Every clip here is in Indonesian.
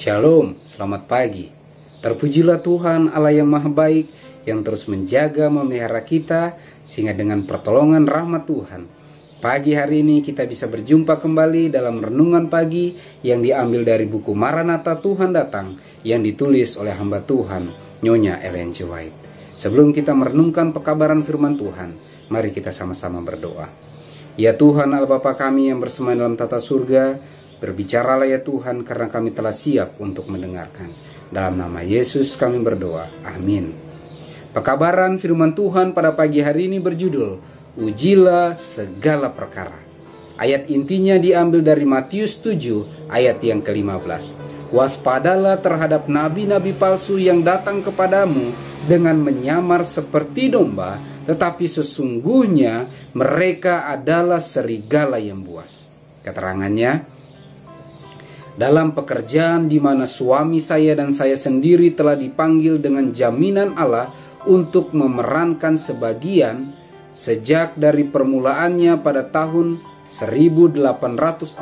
Shalom, selamat pagi. Terpujilah Tuhan Allah yang Maha Baik, yang terus menjaga memelihara kita, sehingga dengan pertolongan rahmat Tuhan, pagi hari ini kita bisa berjumpa kembali dalam renungan pagi yang diambil dari buku Maranatha Tuhan Datang, yang ditulis oleh hamba Tuhan, Nyonya Ellen G. White. Sebelum kita merenungkan pekabaran firman Tuhan, mari kita sama-sama berdoa. Ya Tuhan Allah Bapa kami yang bersemayam dalam tata surga, berbicaralah ya Tuhan, karena kami telah siap untuk mendengarkan. Dalam nama Yesus kami berdoa, amin. Pekabaran firman Tuhan pada pagi hari ini berjudul, Ujilah segala perkara. Ayat intinya diambil dari Matius 7 ayat yang ke-15. Waspadalah terhadap nabi-nabi palsu yang datang kepadamu dengan menyamar seperti domba, tetapi sesungguhnya mereka adalah serigala yang buas. Keterangannya, dalam pekerjaan di mana suami saya dan saya sendiri telah dipanggil dengan jaminan Allah untuk memerankan sebagian sejak dari permulaannya pada tahun 1843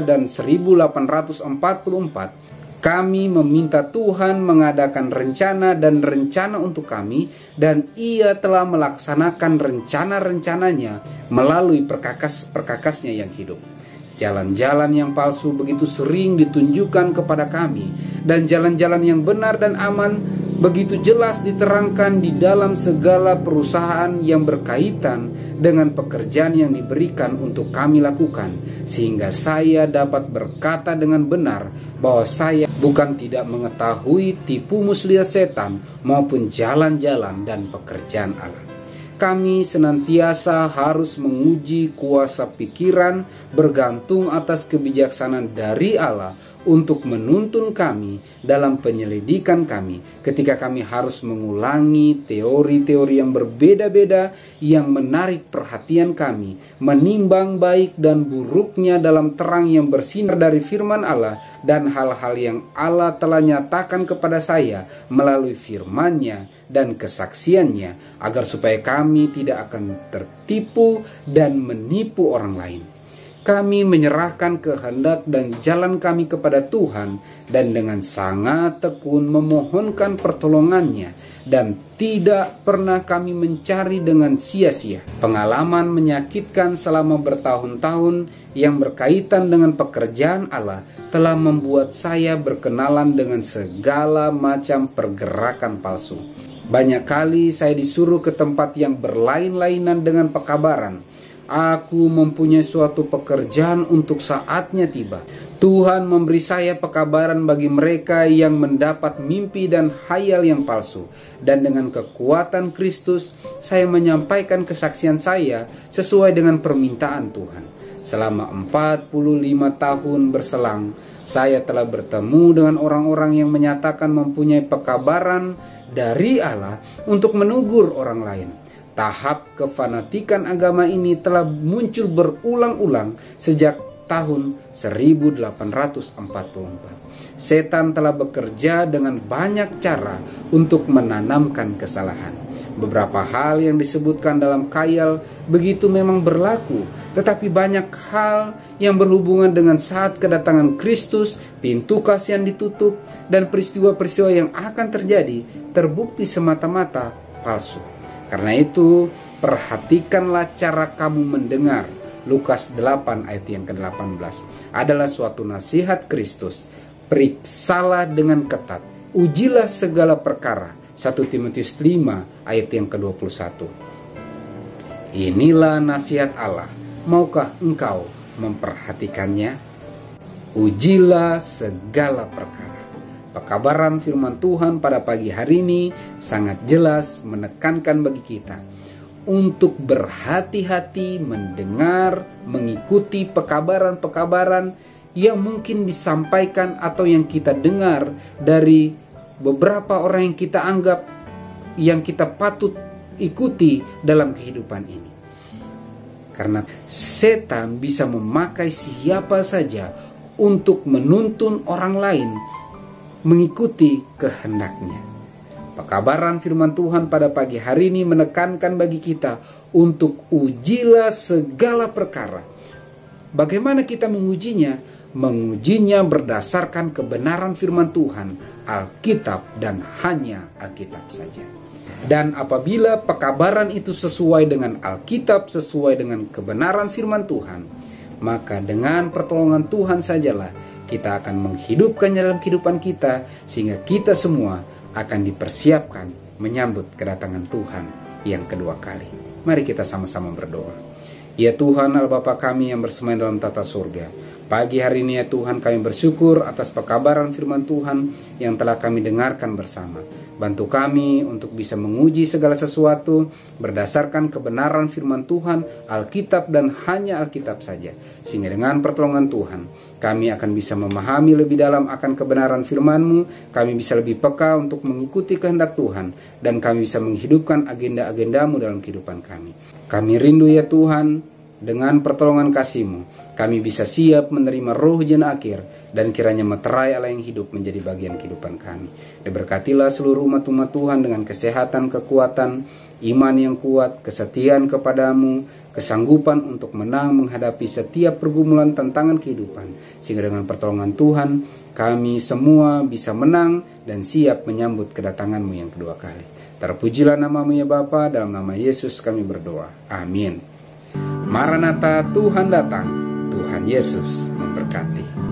dan 1844, kami meminta Tuhan mengadakan rencana dan rencana untuk kami, dan Ia telah melaksanakan rencana-rencananya melalui perkakas-perkakasnya yang hidup. Jalan-jalan yang palsu begitu sering ditunjukkan kepada kami, dan jalan-jalan yang benar dan aman begitu jelas diterangkan di dalam segala perusahaan yang berkaitan dengan pekerjaan yang diberikan untuk kami lakukan, sehingga saya dapat berkata dengan benar bahwa saya bukan tidak mengetahui tipu muslihat setan maupun jalan-jalan dan pekerjaan Allah. Kami senantiasa harus menguji kuasa pikiran bergantung atas kebijaksanaan dari Allah untuk menuntun kami dalam penyelidikan kami ketika kami harus mengulangi teori-teori yang berbeda-beda yang menarik perhatian kami, menimbang baik dan buruknya dalam terang yang bersinar dari firman Allah dan hal-hal yang Allah telah nyatakan kepada saya melalui firman-Nya dan kesaksiannya, agar supaya kami tidak akan tertipu dan menipu orang lain. Kami menyerahkan kehendak dan jalan kami kepada Tuhan, dan dengan sangat tekun memohonkan pertolongannya, dan tidak pernah kami mencari dengan sia-sia. Pengalaman menyakitkan selama bertahun-tahun yang berkaitan dengan pekerjaan Allah telah membuat saya berkenalan dengan segala macam pergerakan palsu. Banyak kali saya disuruh ke tempat yang berlain-lainan dengan pekabaran. Aku mempunyai suatu pekerjaan untuk saatnya tiba. Tuhan memberi saya pekabaran bagi mereka yang mendapat mimpi dan khayal yang palsu. Dan dengan kekuatan Kristus, saya menyampaikan kesaksian saya sesuai dengan permintaan Tuhan. Selama 45 tahun berselang, saya telah bertemu dengan orang-orang yang menyatakan mempunyai pekabaran dari Allah untuk menegur orang lain. Tahap kefanatikan agama ini telah muncul berulang-ulang sejak tahun 1844. Setan telah bekerja dengan banyak cara untuk menanamkan kesalahan. Beberapa hal yang disebutkan dalam khayal begitu memang berlaku, tetapi banyak hal yang berhubungan dengan saat kedatangan Kristus, pintu kasihan ditutup, dan peristiwa-peristiwa yang akan terjadi terbukti semata-mata palsu. Karena itu, perhatikanlah cara kamu mendengar. Lukas 8 ayat yang ke-18 adalah suatu nasihat Kristus. Periksalah dengan ketat, ujilah segala perkara. 1 Timotius 5 ayat yang ke-21. Inilah nasihat Allah. Maukah engkau memperhatikannya? Ujilah segala perkara. Pekabaran firman Tuhan pada pagi hari ini sangat jelas menekankan bagi kita untuk berhati-hati mendengar, mengikuti pekabaran-pekabaran yang mungkin disampaikan atau yang kita dengar dari beberapa orang yang kita anggap yang kita patut ikuti dalam kehidupan ini. Karena setan bisa memakai siapa saja untuk menuntun orang lain mengikuti kehendaknya. Pekabaran firman Tuhan pada pagi hari ini menekankan bagi kita untuk ujilah segala perkara. Bagaimana kita mengujinya? mengujinya berdasarkan kebenaran firman Tuhan, Alkitab dan hanya Alkitab saja. Dan apabila pekabaran itu sesuai dengan Alkitab, sesuai dengan kebenaran firman Tuhan, maka dengan pertolongan Tuhan sajalah kita akan menghidupkannya dalam kehidupan kita, sehingga kita semua akan dipersiapkan menyambut kedatangan Tuhan yang kedua kali. Mari kita sama-sama berdoa. Ya Tuhan, Allah Bapa kami yang bersemayam dalam tata surga, pagi hari ini ya Tuhan, kami bersyukur atas pekabaran firman Tuhan yang telah kami dengarkan bersama. Bantu kami untuk bisa menguji segala sesuatu berdasarkan kebenaran firman Tuhan, Alkitab dan hanya Alkitab saja. Sehingga dengan pertolongan Tuhan, kami akan bisa memahami lebih dalam akan kebenaran firman-Mu, kami bisa lebih peka untuk mengikuti kehendak Tuhan, dan kami bisa menghidupkan agenda-agenda-Mu dalam kehidupan kami. Kami rindu ya Tuhan, dengan pertolongan kasih-Mu, kami bisa siap menerima roh jen akhir, dan kiranya meterai Allah yang hidup menjadi bagian kehidupan kami. Diberkatilah seluruh umat-umat Tuhan dengan kesehatan, kekuatan, iman yang kuat, kesetiaan kepadamu, kesanggupan untuk menang menghadapi setiap pergumulan tantangan kehidupan. Sehingga dengan pertolongan Tuhan, kami semua bisa menang dan siap menyambut kedatangan-Mu yang kedua kali. Terpujilah nama-Mu ya Bapa, dalam nama Yesus kami berdoa. Amin. Maranatha, Tuhan datang. Tuhan Yesus memberkati.